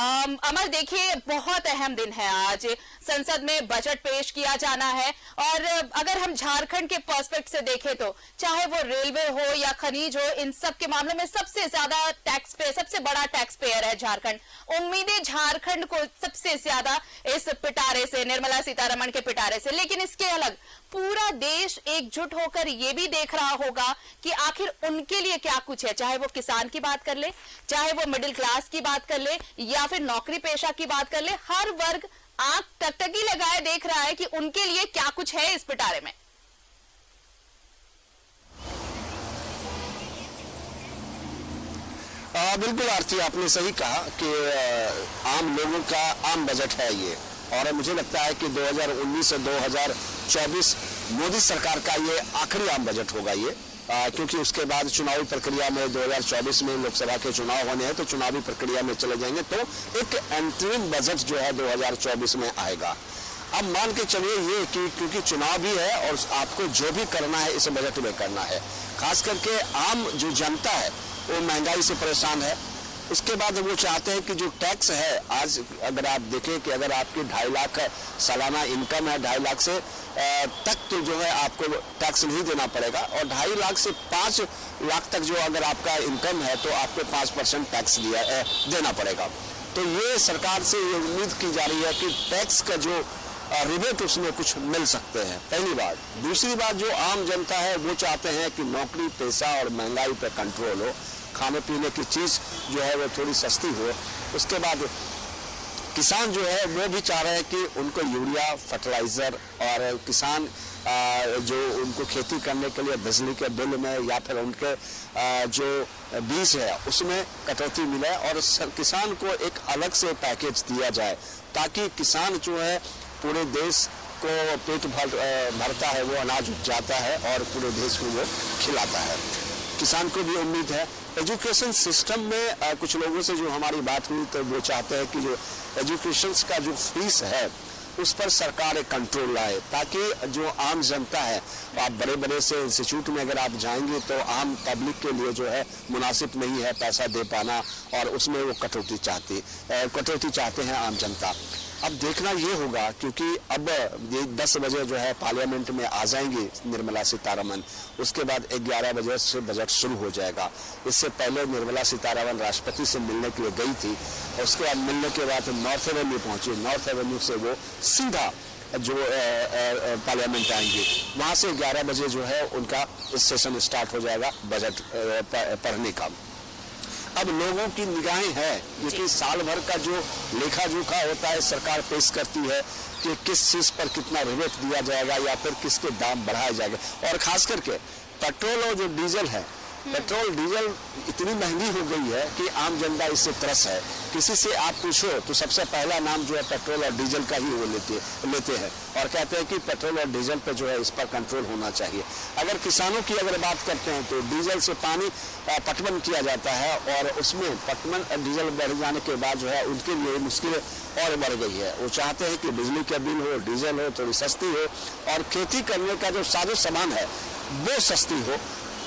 अमर देखिए, बहुत अहम दिन है आज। संसद में बजट पेश किया जाना है और अगर हम झारखंड के पर्सपेक्ट से देखें तो चाहे वो रेलवे हो या खनिज हो, इन सब के मामलों में सबसे ज्यादा टैक्स पे, सबसे बड़ा टैक्स पेयर है झारखंड। उम्मीदें झारखंड को सबसे ज्यादा इस पिटारे से, निर्मला सीतारमण के पिटारे से, लेकिन इसके अलग पूरा देश एकजुट होकर ये भी देख रहा होगा कि आखिर उनके लिए क्या कुछ है। चाहे वो किसान की बात कर ले, चाहे वो मिडिल क्लास की बात कर ले, या फिर नौकरी पेशा की बात कर ले, हर वर्ग आंख टकटकी लगाए देख रहा है कि उनके लिए क्या कुछ है इस पिटारे में। बिल्कुल आरती, आपने सही कहा कि आम लोगों का आम बजट है ये, और मुझे लगता है कि 2019 से 2024 मोदी सरकार का ये आखिरी आम बजट होगा ये, क्योंकि उसके बाद चुनावी प्रक्रिया में 2024 में लोकसभा के चुनाव होने हैं, तो चुनावी प्रक्रिया में चले जाएंगे, तो एक अंतरिम बजट जो है 2024 में आएगा। अब मान के चलिए ये कि क्योंकि चुनाव भी है और आपको जो भी करना है इस बजट में करना है, खास करके आम जो जनता है वो महंगाई से परेशान है। उसके बाद वो चाहते हैं कि जो टैक्स है, आज अगर आप देखें कि अगर आपकी 2.5 लाख सालाना इनकम है, 2.5 लाख से तक तो जो है आपको टैक्स नहीं देना पड़ेगा, और 2.5 लाख से 5 लाख तक जो अगर आपका इनकम है तो आपको 5% टैक्स देना पड़ेगा। तो ये सरकार से ये उम्मीद की जा रही है कि टैक्स का जो रिबेट उसमें कुछ मिल सकते हैं, पहली बात। दूसरी बात, जो आम जनता है वो चाहते हैं कि नौकरी पेशा और महंगाई पर कंट्रोल हो, खाने पीने की चीज जो है वो थोड़ी सस्ती हो। उसके बाद किसान जो है वो भी चाह रहे हैं कि उनको यूरिया, फर्टिलाइजर, और किसान जो उनको खेती करने के लिए बिजली के बिल में या फिर उनके जो बीज है उसमें कटौती मिले, और किसान को एक अलग से पैकेज दिया जाए, ताकि किसान जो है पूरे देश को पेट भरता है, वो अनाज उपजाता है और पूरे देश को वो खिलाता है। किसान को भी उम्मीद है। एजुकेशन सिस्टम में कुछ लोगों से जो हमारी बात हुई तो वो चाहते हैं कि जो एजुकेशन का जो फीस है उस पर सरकार एक कंट्रोल लाए, ताकि जो आम जनता है, आप बड़े बड़े से इंस्टीट्यूट में अगर आप जाएंगे तो आम पब्लिक के लिए जो है मुनासिब नहीं है पैसा दे पाना, और उसमें वो कटौती चाहते हैं आम जनता। अब देखना ये होगा, क्योंकि अब ये 10 बजे जो है पार्लियामेंट में आ जाएंगी निर्मला सीतारमण, उसके बाद 11 बजे से बजट शुरू हो जाएगा। इससे पहले निर्मला सीतारमण राष्ट्रपति से मिलने के लिए गई थी, और उसके बाद मिलने के बाद नॉर्थ एवेन्यू पहुंची। नॉर्थ एवेन्यू से वो सीधा जो पार्लियामेंट आएंगे, वहां से 11 बजे जो है उनका सेशन स्टार्ट हो जाएगा बजट पढ़ने का। अब लोगों की निगाहें हैं, क्योंकि साल भर का जो लेखा जोखा होता है सरकार पेश करती है कि किस चीज पर कितना रिबेट दिया जाएगा या फिर किसके दाम बढ़ाए जाएंगे। और खास करके पेट्रोल और जो डीजल है, पेट्रोल डीजल इतनी महंगी हो गई है कि आम जनता इससे त्रस्त है। किसी से आप पूछो तो सबसे पहला नाम जो है पेट्रोल और डीजल का ही वो लेते हैं, और कहते हैं कि पेट्रोल और डीजल पे जो है इस पर कंट्रोल होना चाहिए। अगर किसानों की अगर बात करते हैं तो डीजल से पानी पटवन किया जाता है, और उसमें पटवन डीजल बढ़ जाने के बाद जो है उनके लिए मुश्किलें और बढ़ गई है। वो चाहते हैं कि बिजली का बिल हो, डीजल हो, थोड़ी सस्ती हो, और खेती करने का जो साजो सामान है वो सस्ती हो।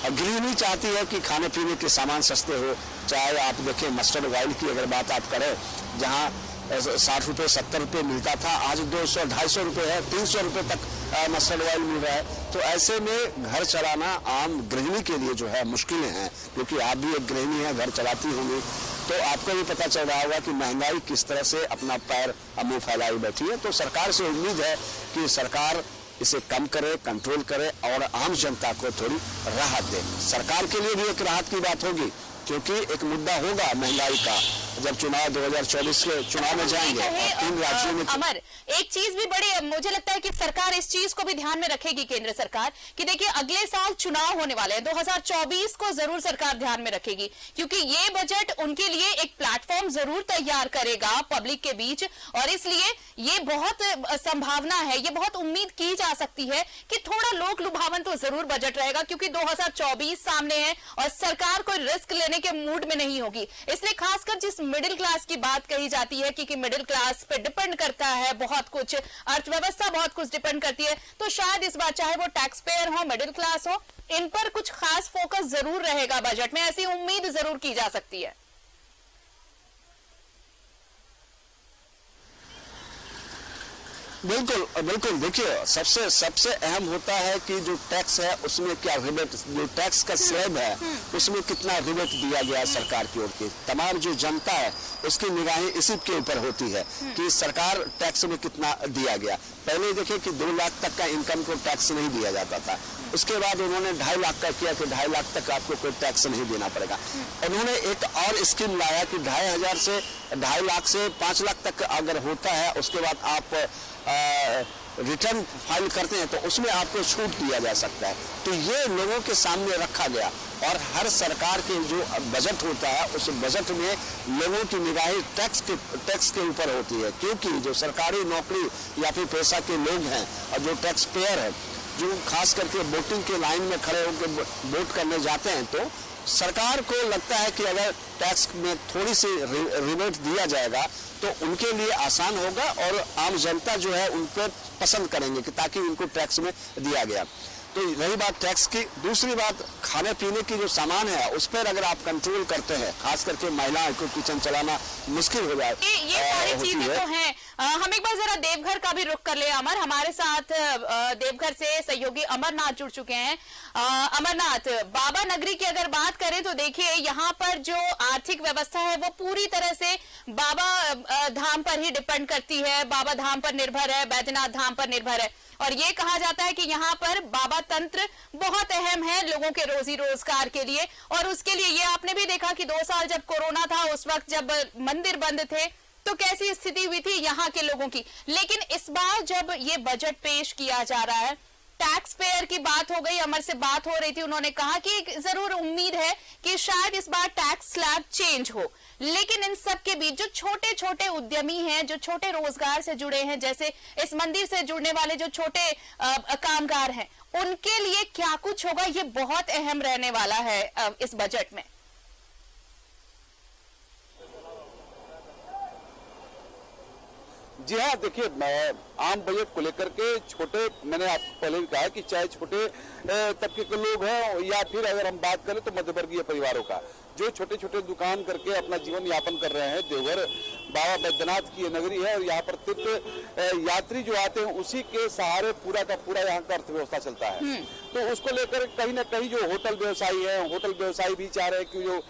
गृहिणी चाहती है कि खाने पीने के सामान सस्ते हो। चाहे आप देखें मस्टर्ड ऑयल की अगर बात आप करें, जहां 60 रुपये 70 रुपये मिलता था, आज 200-250 रुपये है, 300 रुपये तक मस्टर्ड ऑयल मिल रहा है। तो ऐसे में घर चलाना आम गृहिणी के लिए जो है मुश्किलें हैं, क्योंकि आप भी एक गृहिणी है, घर चलाती होंगी, तो आपको भी पता चल रहा होगा कि महंगाई किस तरह से अपना पैर मुंह फैलाए बैठी है। तो सरकार से उम्मीद है कि सरकार इसे कम करे, कंट्रोल करे, और आम जनता को थोड़ी राहत दे। सरकार के लिए भी एक राहत की बात होगी, क्योंकि एक मुद्दा होगा महंगाई का जब चुनाव 2024 के चुनाव में जाएंगे। 3 राज्यों में अमर, एक चीज भी बड़ी मुझे लगता है कि सरकार इस चीज को भी ध्यान में रखेगी, केंद्र सरकार, कि देखिए अगले साल चुनाव होने वाले हैं, 2024 को जरूर सरकार ध्यान में रखेगी, क्योंकि ये बजट उनके लिए एक प्लेटफॉर्म जरूर तैयार करेगा पब्लिक के बीच, और इसलिए ये बहुत संभावना है, ये बहुत उम्मीद की जा सकती है कि थोड़ा लोक लुभावन तो जरूर बजट रहेगा, क्योंकि 2024 सामने है और सरकार कोई रिस्क लेने के मूड में नहीं होगी। इसलिए खासकर जिस मिडिल क्लास की बात कही जाती है कि मिडिल क्लास पे डिपेंड करता है बहुत कुछ, अर्थव्यवस्था बहुत कुछ डिपेंड करती है, तो शायद इस बार चाहे वो टैक्स पेयर हो, मिडिल क्लास हो, इन पर कुछ खास फोकस जरूर रहेगा बजट में, ऐसी उम्मीद जरूर की जा सकती है। बिल्कुल बिल्कुल, देखिए सबसे अहम होता है कि जो टैक्स है उसमें क्या रिबेट, जो टैक्स का स्लैब है उसमें कितना रिबेट दिया गया है सरकार की ओर की। तमाम जो जनता है उसकी निगाहें इसी के ऊपर होती है कि सरकार टैक्स में कितना दिया गया। पहले देखिए कि 2 लाख तक का इनकम को टैक्स नहीं दिया जाता था, उसके बाद उन्होंने 2.5 लाख का किया कि 2.5 लाख तक आपको कोई टैक्स नहीं देना पड़ेगा। उन्होंने एक और स्कीम लाया कि 2.5 से 2.5 लाख से 5 लाख तक अगर होता है उसके बाद आप रिटर्न फाइल करते हैं तो उसमें आपको छूट दिया जा सकता है। तो ये लोगों के सामने रखा गया और हर सरकार के जो बजट होता है उस बजट में लोगों की निगाहें टैक्स के ऊपर होती है, क्योंकि जो सरकारी नौकरी या फिर पैसा के लोग हैं और जो टैक्स पेयर है, जो खास करके वोटिंग के लाइन में खड़े होकर वोट करने जाते हैं, तो सरकार को लगता है कि अगर टैक्स में थोड़ी सी रिबेट दिया जाएगा तो उनके लिए आसान होगा और आम जनता जो है उन पर पसंद करेंगे कि ताकि उनको टैक्स में दिया गया। तो रही बात टैक्स की, दूसरी बात खाने पीने की जो सामान है उस पर अगर आप कंट्रोल करते हैं, खास करके महिलाओं को किचन चलाना मुश्किल हो जाए। ये सारी चीजें तो हैं। हम एक बार जरा देवघर का भी रुख कर ले अमर, हमारे साथ देवघर से सहयोगी अमरनाथ जुड़ चुके हैं। अमरनाथ, बाबा नगरी की अगर बात करें तो देखिए यहाँ पर जो आर्थिक व्यवस्था है वो पूरी तरह से बाबा धाम पर ही डिपेंड करती है, बाबा धाम पर निर्भर है, बैद्यनाथ धाम पर निर्भर है। और ये कहा जाता है कि यहाँ पर बाबा तंत्र बहुत अहम है लोगों के रोजी रोजगार के लिए। और उसके लिए ये आपने भी देखा कि 2 साल जब कोरोना था उस वक्त जब मंदिर बंद थे तो कैसी स्थिति हुई थी यहाँ के लोगों की। लेकिन इस बार जब ये बजट पेश किया जा रहा है, टैक्स पेयर की बात हो गई, अमर से बात हो रही थी, उन्होंने कहा कि जरूर उम्मीद है कि शायद इस बार टैक्स स्लैब चेंज हो। लेकिन इन सब के बीच जो छोटे छोटे उद्यमी हैं, जो छोटे रोजगार से जुड़े हैं, जैसे इस मंदिर से जुड़ने वाले जो छोटे कामगार हैं, उनके लिए क्या कुछ होगा, ये बहुत अहम रहने वाला है इस बजट में। जी हाँ, देखिए आम बजट को लेकर के छोटे, मैंने आपको पहले भी कहा कि चाहे छोटे तबके के लोग हैं या फिर अगर हम बात करें तो मध्यवर्गीय परिवारों का, जो छोटे छोटे दुकान करके अपना जीवन यापन कर रहे हैं। देवघर बाबा बैद्यनाथ की नगरी है और यहाँ पर तीर्थ यात्री जो आते हैं उसी के सहारे पूरा का पूरा यहाँ का अर्थव्यवस्था चलता है। तो उसको लेकर कहीं ना कहीं जो होटल व्यवसायी है, होटल व्यवसायी भी चाह रहे हैं कि जो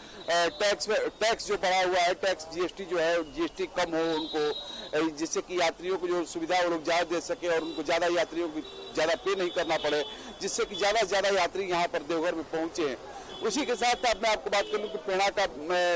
टैक्स जो बढ़ा हुआ है, टैक्स जीएसटी जो है, जीएसटी कम हो उनको, जिससे कि यात्रियों को जो सुविधा वो लोग ज्यादा दे सके और उनको ज्यादा यात्रियों को ज्यादा पे नहीं करना पड़े, जिससे कि ज्यादा से ज्यादा यात्री यहाँ पर देवघर में पहुंचे। उसी के साथ मैं आपको बात कर लूँ कि पेड़ा का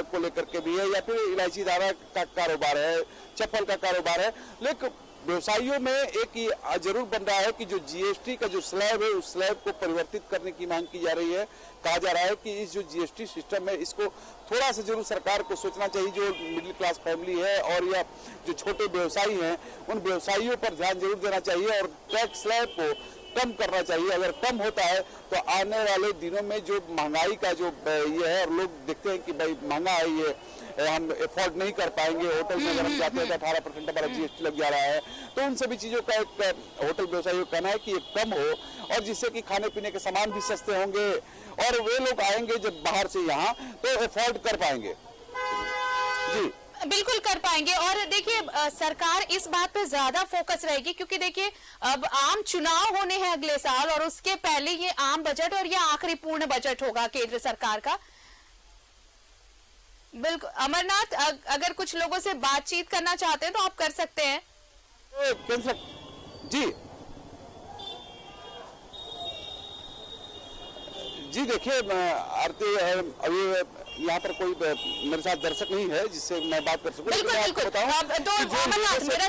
को लेकर के भी है या फिर इलायची दाना का कारोबार है, चप्पल का कारोबार है। लेकिन व्यवसायियों में एक जरूर बन रहा है कि जो जीएसटी का जो स्लैब है उस स्लैब को परिवर्तित करने की मांग की जा रही है। कहा जा रहा है कि इस जो जीएसटी सिस्टम है इसको थोड़ा सा जरूर सरकार को सोचना चाहिए, जो मिडिल क्लास फैमिली है और या जो छोटे व्यवसायी हैं उन व्यवसायियों पर ध्यान जरूर देना चाहिए और टैक्स स्लैब को कम करना चाहिए। अगर कम होता है तो आने वाले दिनों में जो महंगाई का जो ये है और लोग देखते हैं कि भाई महंगा है, ये हम अफोर्ड नहीं कर पाएंगे, होटल में अगर हम जाते हैं तो 18% हमारा जीएसटी लग जा रहा है। तो उन सभी चीजों का एक होटल व्यवसायियों का कहना है कि ये कम हो और जिससे कि खाने पीने के सामान भी सस्ते होंगे और वे लोग आएंगे जब बाहर से यहाँ तो अफोर्ड कर पाएंगे। जी बिल्कुल कर पाएंगे। और देखिए सरकार इस बात पे ज्यादा फोकस रहेगी क्योंकि देखिए अब आम चुनाव होने हैं अगले साल और उसके पहले ये आम बजट और ये आखिरी पूर्ण बजट होगा केंद्र सरकार का। बिल्कुल अमरनाथ, अगर कुछ लोगों से बातचीत करना चाहते हैं तो आप कर सकते हैं। जी देखिए आरती, अभी यहाँ पर कोई मेरे साथ दर्शक नहीं है जिससे मैं बात कर सकूं। बिल्कुल बिल्कुल। तो अमरनाथ, मेरा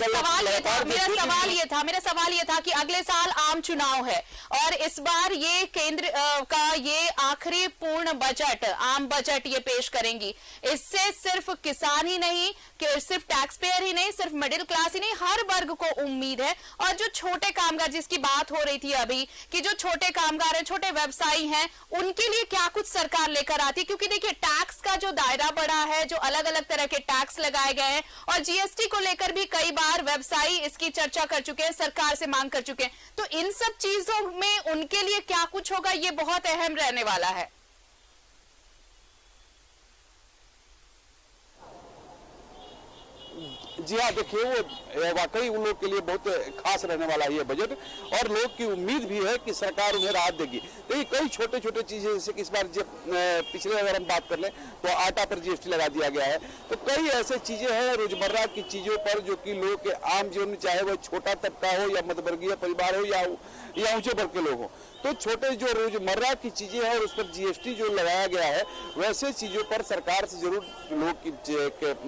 सवाल ये था कि अगले साल आम चुनाव है और इस बार ये केंद्र का ये आखिरी पूर्ण बजट, आम बजट ये पेश करेंगी। इससे सिर्फ किसान ही नहीं, सिर्फ टैक्स पेयर ही नहीं, सिर्फ मिडिल क्लास ही नहीं, हर वर्ग को उम्मीद है। और जो छोटे कामगार जिसकी बात हो रही थी अभी कि जो छोटे कामगार हैं, छोटे व्यवसायी हैं, उनके लिए क्या कुछ सरकार लेकर आती है? क्योंकि देखिए टैक्स का जो दायरा बढ़ा है, जो अलग अलग तरह के टैक्स लगाए गए हैं और जीएसटी को लेकर भी कई बार व्यवसायी इसकी चर्चा कर चुके हैं, सरकार से मांग कर चुके हैं। तो इन सब चीजों में उनके लिए क्या कुछ होगा, ये बहुत अहम रहने वाला है। जी हाँ, देखिए वो वाकई उन लोग के लिए बहुत खास रहने वाला है ये बजट, और लोग की उम्मीद भी है कि सरकार उन्हें राहत देगी। देखिए कई छोटे छोटे चीजें, जैसे कि इस बार पिछले अगर हम बात कर लें तो आटा पर जीएसटी लगा दिया गया है, तो कई ऐसे चीजें हैं रोजमर्रा की चीजों पर जो कि लोग के आम जीवन में, चाहे वह छोटा तबका हो या मध्यवर्गीय परिवार हो या ऊंचे वर्ग के लोग हो, तो छोटे जो रोजमर्रा की चीजें हैं और उस पर जीएसटी जो लगाया गया है, वैसे चीजों पर सरकार से जरूर लोग की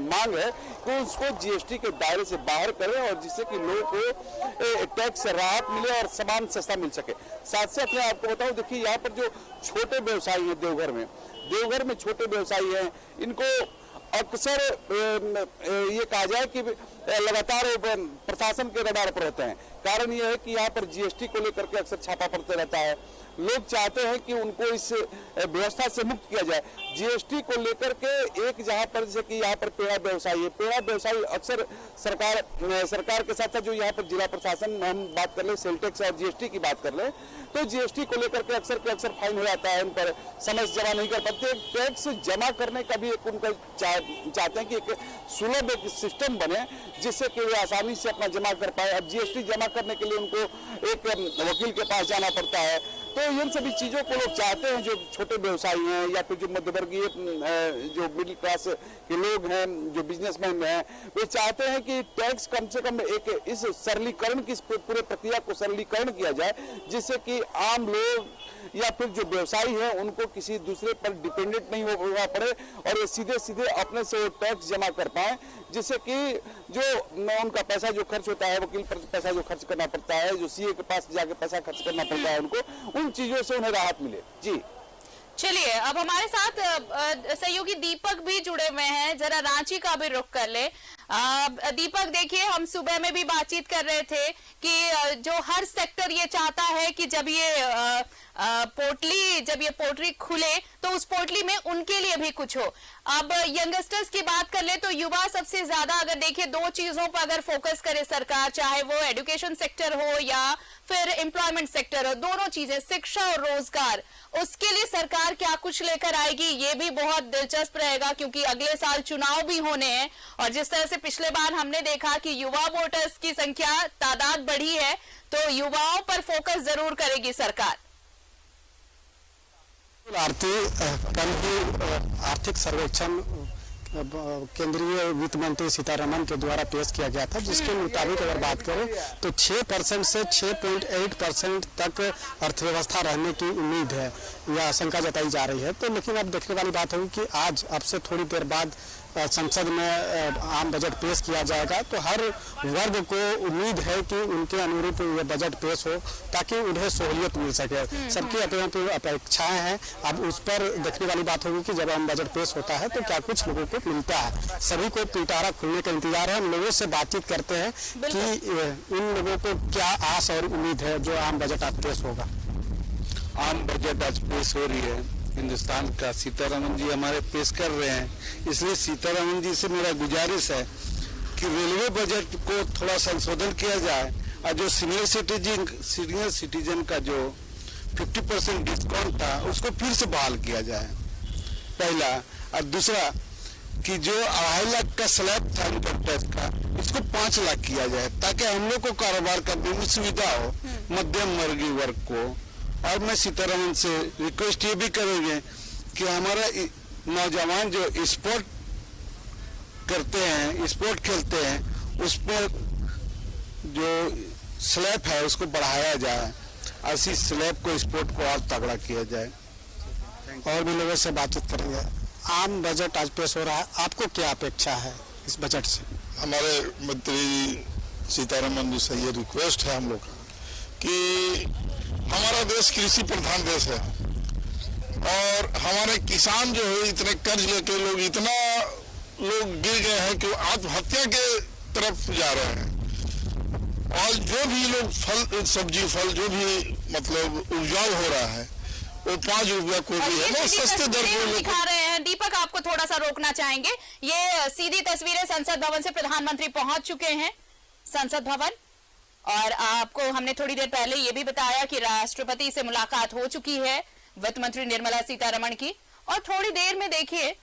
मांग है कि उसको जीएसटी के दायरे से बाहर करें, और जिससे कि लोगों को टैक्स से राहत मिले और सामान सस्ता मिल सके। साथ साथ मैं आपको बताऊं, देखिए यहाँ पर जो छोटे व्यवसायी हैं देवघर में छोटे व्यवसायी हैं, इनको अक्सर ये कहा जाए कि लगातार प्रशासन के रडार पर रहते हैं। कारण यह है कि यहाँ पर जीएसटी को लेकर के अक्सर छापा पड़ते रहता है। लोग चाहते हैं कि उनको इस व्यवस्था से मुक्त किया जाए। जीएसटी को लेकर के एक जहाँ पर, जैसे कि यहाँ पर पेड़ा व्यवसायी है, पेड़ा व्यवसायी अक्सर सरकार के साथ साथ जो यहाँ पर जिला प्रशासन, हम बात कर ले सेल टैक्स और जीएसटी की बात कर ले, तो जीएसटी को लेकर के अक्सर फाइन हो जाता है, उन पर समय से जमा नहीं कर पाते। टैक्स जमा करने का भी एक उनका चाहते हैं कि एक सुलभ एक सिस्टम बने, जिससे कि वे आसानी से अपना जमा कर पाए। अब जीएसटी जमा करने के लिए उनको एक वकील के पास जाना पड़ता है, तो इन सभी चीजों को लोग चाहते हैं, जो छोटे व्यवसायी हैं या फिर जो मध्यवर्गीय जो मिडिल क्लास के लोग हैं, जो बिजनेसमैन हैं, वे चाहते हैं कि टैक्स कम से कम एक इस सरलीकरण की, इस पूरे प्रक्रिया को सरलीकरण किया जाए, जिससे कि आम लोग या फिर जो व्यवसायी है उनको किसी दूसरे पर डिपेंडेंट नहीं होना पड़े और ये सीधे सीधे अपने से टैक्स जमा कर पाए, जिससे कि जो उनका पैसा जो खर्च होता है, वकील पर पैसा जो खर्च करना पड़ता है, जो सीए के पास जाके पैसा खर्च करना पड़ता है उनको, उन चीजों से उन्हें राहत मिले। जी चलिए, अब हमारे साथ सहयोगी दीपक भी जुड़े हुए हैं, जरा रांची का भी रुख कर ले। दीपक देखिए, हम सुबह में भी बातचीत कर रहे थे कि जो हर सेक्टर ये चाहता है कि जब ये पोर्टली खुले तो उस पोर्टली में उनके लिए भी कुछ हो। अब यंगस्टर्स की बात कर ले तो युवा सबसे ज्यादा, अगर देखिए दो चीजों पर अगर फोकस करे सरकार, चाहे वो एजुकेशन सेक्टर हो या फिर एम्प्लॉयमेंट सेक्टर हो, दोनों चीजें, शिक्षा और रोजगार, उसके लिए सरकार क्या कुछ लेकर आएगी, ये भी बहुत दिलचस्प रहेगा, क्योंकि अगले साल चुनाव भी होने हैं। और जिस तरह से पिछले बार हमने देखा कि युवा वोटर्स की संख्या, तादाद बढ़ी है, तो युवाओं पर फोकस जरूर करेगी सरकार। आर्थिक सर्वेक्षण केंद्रीय वित्त मंत्री सीतारमण के द्वारा पेश किया गया था, जिसके मुताबिक अगर बात करें तो 6% से 6.8% तक अर्थव्यवस्था रहने की उम्मीद है या आशंका जताई जा रही है। तो लेकिन अब देखने वाली बात होगी कि अब से थोड़ी देर बाद संसद में आम बजट पेश किया जाएगा, तो हर वर्ग को उम्मीद है कि उनके अनुरूप ये बजट पेश हो ताकि उन्हें सहूलियत मिल सके। सबकी अपनी अपेक्षाएं हैं। अब उस पर देखने वाली बात होगी कि जब आम बजट पेश होता है तो क्या कुछ लोगों को मिलता है। सभी को पिटारा खुलने का इंतजार है। हम लोगों से बातचीत करते हैं कि इन लोगों को क्या आस और उम्मीद है जो आम बजट आज पेश होगा। आम बजट आज पेश हो रही है हिंदुस्तान का, सीतारमण जी हमारे पेश कर रहे हैं, इसलिए सीतारमण जी से मेरा गुजारिश है कि रेलवे बजट को थोड़ा संशोधन किया जाए और जो सीनियर सिटीजन का जो 50% डिस्काउंट था उसको फिर से बहाल किया जाए, पहला। और दूसरा कि जो 2.5 लाख का स्लैब था इनकम टैक्स का, इसको 5 लाख किया जाए ताकि हम लोग को कारोबार करने में सुविधा हो, मध्यम वर्गीय वर्ग को। और मैं सीतारमण से रिक्वेस्ट ये भी करेंगे कि हमारा नौजवान जो स्पोर्ट करते हैं, स्पोर्ट खेलते हैं, उस पर जो स्लैब है उसको बढ़ाया जाए, ऐसी स्लैब को, स्पोर्ट को और तगड़ा किया जाए। और भी लोगों से बातचीत करेंगे। आम बजट आज पेश हो रहा है, आपको क्या अपेक्षा है इस बजट से? हमारे मंत्री सीतारमण जी से ये रिक्वेस्ट है हम लोग कि हमारा देश कृषि प्रधान देश है और हमारे किसान जो है इतने कर्ज लेके इतना लोग गिर गए हैं कि आत्महत्या के तरफ जा रहे हैं। और जो भी लोग सब्जी फल जो भी मतलब उपजाऊ हो रहा है वो 5 रुपया कोई भी है, वो सस्ते दर पर दिखा रहे हैं। दीपक, आपको थोड़ा सा रोकना चाहेंगे। ये सीधी तस्वीरें संसद भवन से प्रधानमंत्री पहुंच चुके हैं संसद भवन, और आपको हमने थोड़ी देर पहले ये भी बताया कि राष्ट्रपति से मुलाकात हो चुकी है वित्त मंत्री निर्मला सीतारमण की, और थोड़ी देर में देखिए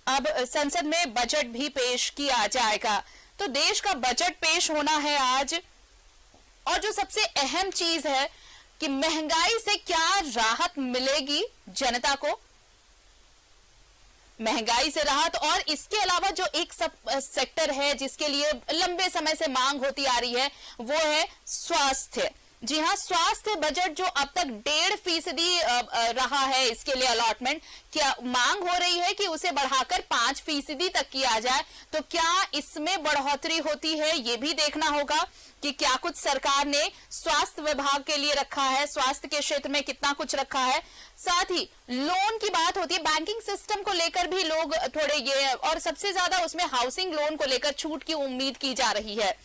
अब संसद में बजट भी पेश किया जाएगा। तो देश का बजट पेश होना है आज, और जो सबसे अहम चीज है कि महंगाई से क्या राहत मिलेगी जनता को, महंगाई से राहत। और इसके अलावा जो एक सब सेक्टर है जिसके लिए लंबे समय से मांग होती आ रही है वो है स्वास्थ्य। जी हाँ, स्वास्थ्य बजट जो अब तक 1.5% रहा है, इसके लिए अलॉटमेंट, क्या मांग हो रही है कि उसे बढ़ाकर 5% तक किया जाए। तो क्या इसमें बढ़ोतरी होती है, ये भी देखना होगा कि क्या कुछ सरकार ने स्वास्थ्य विभाग के लिए रखा है, स्वास्थ्य के क्षेत्र में कितना कुछ रखा है। साथ ही लोन की बात होती है, बैंकिंग सिस्टम को लेकर भी लोग थोड़े ये, और सबसे ज्यादा उसमें हाउसिंग लोन को लेकर छूट की उम्मीद की जा रही है।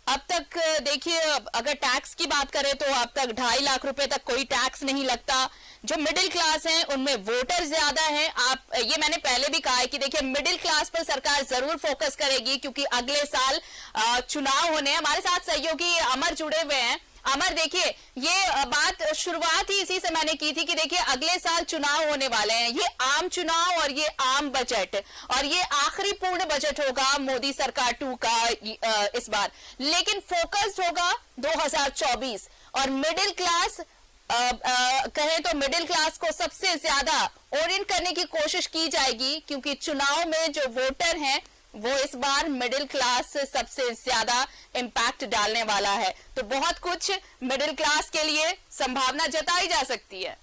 अब तक देखिए, अगर टैक्स की बात करें तो अब तक 2.5 लाख रुपए तक कोई टैक्स नहीं लगता। जो मिडिल क्लास है उनमें वोटर ज्यादा हैं। आप ये मैंने पहले भी कहा है कि देखिए मिडिल क्लास पर सरकार जरूर फोकस करेगी, क्योंकि अगले साल चुनाव होने। हमारे साथ सहयोगी अमर जुड़े हुए हैं। अमर, देखिए ये बात शुरुआत ही इसी से मैंने की थी कि देखिए अगले साल चुनाव होने वाले हैं, ये आम चुनाव और ये आम बजट, और ये आखिरी पूर्ण बजट होगा मोदी सरकार 2 का इस बार, लेकिन फोकस्ड होगा 2024। और मिडिल क्लास कहें तो मिडिल क्लास को सबसे ज्यादा ओरिएंट करने की कोशिश की जाएगी, क्योंकि चुनाव में जो वोटर हैं वो इस बार मिडिल क्लास सबसे ज्यादा इंपैक्ट डालने वाला है। तो बहुत कुछ मिडिल क्लास के लिए संभावना जताई जा सकती है।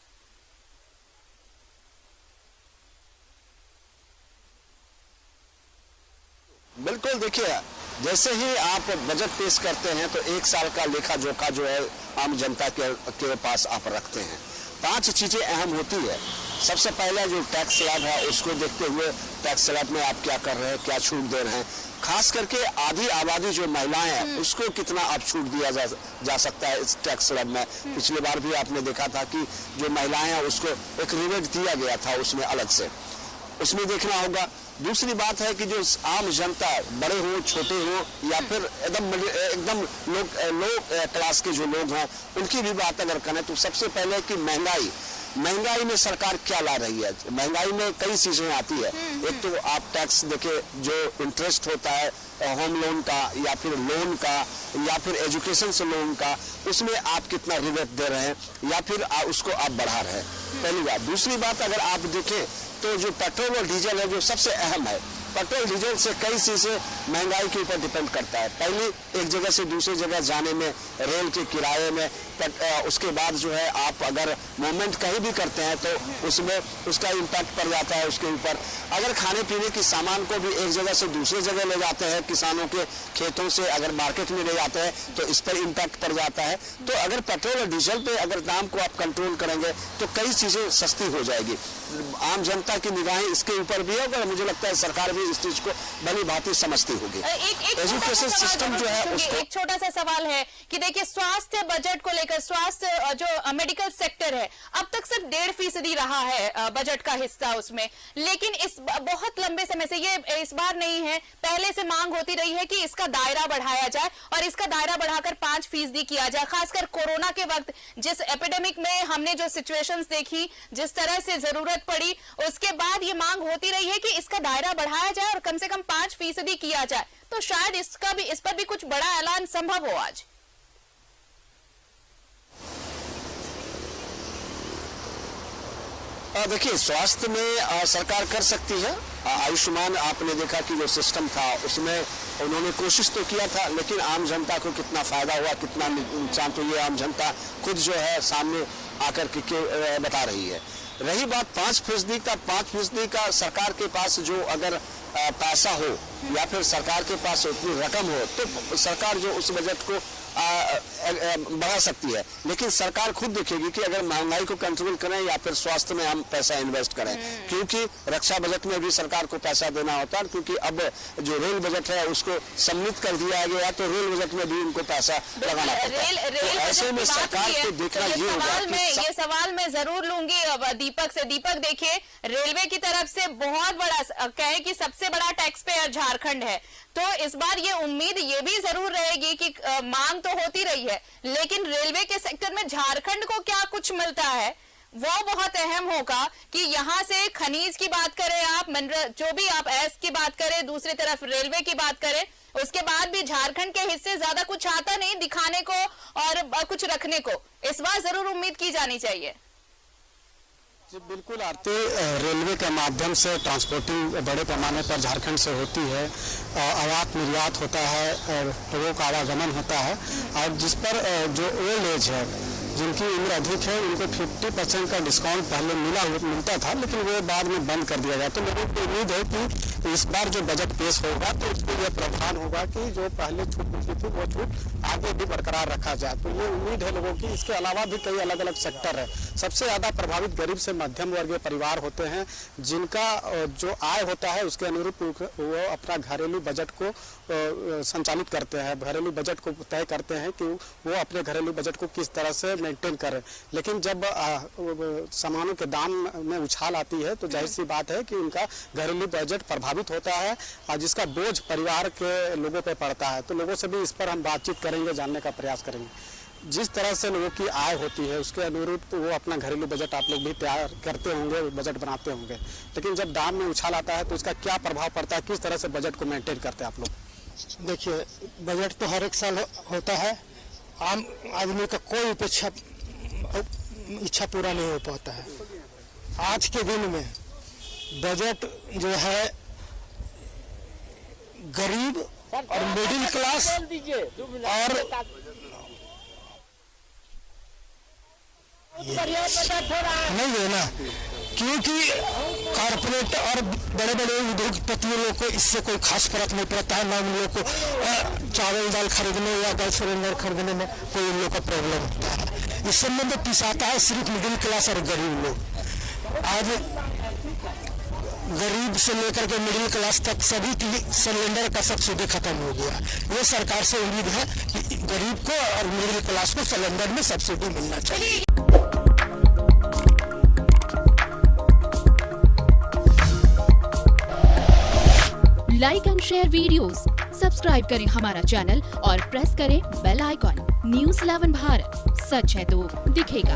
बिल्कुल, देखिए जैसे ही आप बजट पेश करते हैं तो एक साल का लेखा जोखा जो है आम जनता के पास आप रखते हैं। 5 चीजें अहम होती है। सबसे पहले जो टैक्स स्लैब है उसको देखते हुए टैक्स स्लैब में आप क्या कर रहे हैं, क्या छूट दे रहे हैं। खास करके आधी आबादी जो महिलाएं हैं उसको कितना आप छूट दिया जा सकता है इस टैक्स स्लैब में। पिछली बार भी आपने देखा था कि जो महिलाएं हैं उसको एक रिबेट दिया गया था उसमें अलग से, उसमें देखना होगा। दूसरी बात है कि जो आम जनता, बड़े हो छोटे हो या फिर एकदम लो क्लास के जो लोग हैं, उनकी भी बात अगर करें तो सबसे पहले कि महंगाई में सरकार क्या ला रही है। महंगाई में कई चीजें आती है। एक तो आप टैक्स देखिए, जो इंटरेस्ट होता है होम लोन का या फिर लोन का या फिर एजुकेशन से लोन का, उसमें आप कितना रिबेट दे रहे हैं या फिर उसको आप बढ़ा रहे हैं, पहली बात। दूसरी बात, अगर आप देखें तो जो पेट्रोल और डीजल है जो सबसे अहम है, पेट्रोल डीजल से कई चीजें महंगाई के ऊपर डिपेंड करता है। पहली, एक जगह से दूसरी जगह जाने में, रेल के किराए में, उसके बाद जो है आप अगर मूवमेंट कहीं भी करते हैं तो उसमें उसका इम्पैक्ट पड़ जाता है उसके ऊपर। अगर खाने पीने की सामान को भी एक जगह से दूसरी जगह ले जाते हैं, किसानों के खेतों से अगर मार्केट में ले जाते हैं तो इस पर इम्पैक्ट पड़ जाता है। तो अगर पेट्रोल और डीजल पे अगर दाम को आप कंट्रोल करेंगे तो कई चीजें सस्ती हो जाएगी। आम जनता की निगाहें इसके ऊपर भी है और मुझे लगता है सरकार भी इस चीज को भली भांति समझती होगी। एजुकेशन सिस्टम जो है उसको, एक छोटा सा सवाल है कि देखिए स्वास्थ्य बजट को लेकर, स्वास्थ्य जो मेडिकल सेक्टर है अब तक सिर्फ 1.5% रहा है बजट का हिस्सा उसमें, लेकिन इस बहुत लंबे समय से, ये इस बार नहीं है, पहले से मांग होती रही है कि इसका दायरा बढ़ाया जाए और इसका दायरा बढ़ाकर 5% किया जाए। खासकर कोरोना के वक्त जिस एपिडेमिक में हमने जो सिचुएशंस देखी, जिस तरह से जरूरत पड़ी, उसके बाद ये मांग होती रही है कि इसका दायरा बढ़ाया जाए और कम से कम 5% किया जाए। तो शायद इस पर भी कुछ बड़ा ऐलान संभव हो आज। देखिए, स्वास्थ्य में सरकार कर सकती है। आयुष्मान आपने देखा कि जो सिस्टम था उसमें उन्होंने कोशिश तो किया था, लेकिन आम जनता को कितना फायदा हुआ, कितना नुकसान, तो ये आम जनता खुद जो है सामने आकर के बता रही है। रही बात 5% का, 5% का सरकार के पास जो अगर पैसा हो या फिर सरकार के पास उतनी रकम हो तो सरकार जो उस बजट को बढ़ा सकती है। लेकिन सरकार खुद देखेगी कि अगर महंगाई को कंट्रोल करें या फिर स्वास्थ्य में हम पैसा इन्वेस्ट करें, क्योंकि रक्षा बजट में भी सरकार को पैसा देना होता है, क्योंकि अब जो रेल बजट है उसको सम्मिलित कर दिया गया तो रेल बजट में भी उनको पैसा लगाना पड़ता है। तो ऐसे में सरकार को देखना ये होगा। ये सवाल मैं जरूर लूंगी दीपक से। दीपक, देखिए रेलवे की तरफ से बहुत बड़ा, कहे कि सबसे बड़ा टैक्स पेयर झारखंड है, तो इस बार ये उम्मीद ये भी जरूर रहेगी कि मांग तो होती रही है, लेकिन रेलवे के सेक्टर में झारखंड को क्या कुछ मिलता है वो बहुत अहम होगा कि यहाँ से खनिज की बात करें आप, जो भी आप ऐस की बात करें, दूसरी तरफ रेलवे की बात करें, उसके बाद भी झारखंड के हिस्से ज्यादा कुछ आता नहीं दिखाने को और कुछ रखने को। इस बार जरूर उम्मीद की जानी चाहिए। जी बिल्कुल आरती, रेलवे के माध्यम से ट्रांसपोर्टिंग बड़े पैमाने पर झारखंड से होती है, आयात निर्यात होता है और लोगों का आवागमन होता है। और जिस पर जो ओल्ड एज है, जिनकी उम्र अधिक है, उनको 50% का डिस्काउंट पहले मिलता था, लेकिन वो बाद में बंद कर दिया गया। तो लोगों को उम्मीद है कि इस बार जो बजट पेश होगा तो उसको यह प्रावधान होगा कि जो पहले छूट मिलती थी वो छूट आगे भी बरकरार रखा जाए। तो ये उम्मीद है लोगों की। इसके अलावा भी कई अलग अलग सेक्टर है। सबसे ज़्यादा प्रभावित गरीब से मध्यम वर्गीय परिवार होते हैं, जिनका जो आय होता है उसके अनुरूप वो अपना घरेलू बजट को संचालित करते हैं, घरेलू बजट को तय करते हैं कि वो अपने घरेलू बजट को किस तरह से मेंटेन करें। लेकिन जब सामानों के दाम में उछाल आती है तो जाहिर सी बात है कि उनका घरेलू बजट प्रभावित होता है और जिसका बोझ परिवार के लोगों पे पड़ता है। तो लोगों से भी इस पर हम बातचीत करेंगे, जानने का प्रयास करेंगे। जिस तरह से लोगों की आय होती है उसके अनुरूप तो वो अपना घरेलू बजट आप लोग भी तैयार करते होंगे, बजट बनाते होंगे, लेकिन जब दाम में उछाल आता है तो इसका क्या प्रभाव पड़ता है, किस तरह से बजट को मेंटेन करते हैं आप लोग? देखिए, बजट तो हर एक साल होता है। आम आदमी का कोई इच्छा पूरा नहीं हो पाता है। आज के दिन में बजट जो है गरीब और मिडिल क्लास और नहीं है ना, क्योंकि कॉर्पोरेट और बड़े बड़े उद्योगपतियों लोग को इससे कोई खास फर्क नहीं पड़ता है। ना उन लोग को चावल दाल खरीदने या गैस सिलेंडर खरीदने में कोई उन लोग का प्रॉब्लम होता है। इस संबंध में पिसाता है सिर्फ मिडिल क्लास और गरीब लोग। आज गरीब से लेकर के मिडिल क्लास तक सभी की सिलेंडर का सब्सिडी खत्म हो गया। ये सरकार से उम्मीद है कि गरीब को और मिडिल क्लास को सिलेंडर में सब्सिडी मिलना चाहिए। Like and share videos, subscribe करें हमारा चैनल और प्रेस करें बेल आइकॉन। न्यूज़ 11 भारत, सच है तो दिखेगा।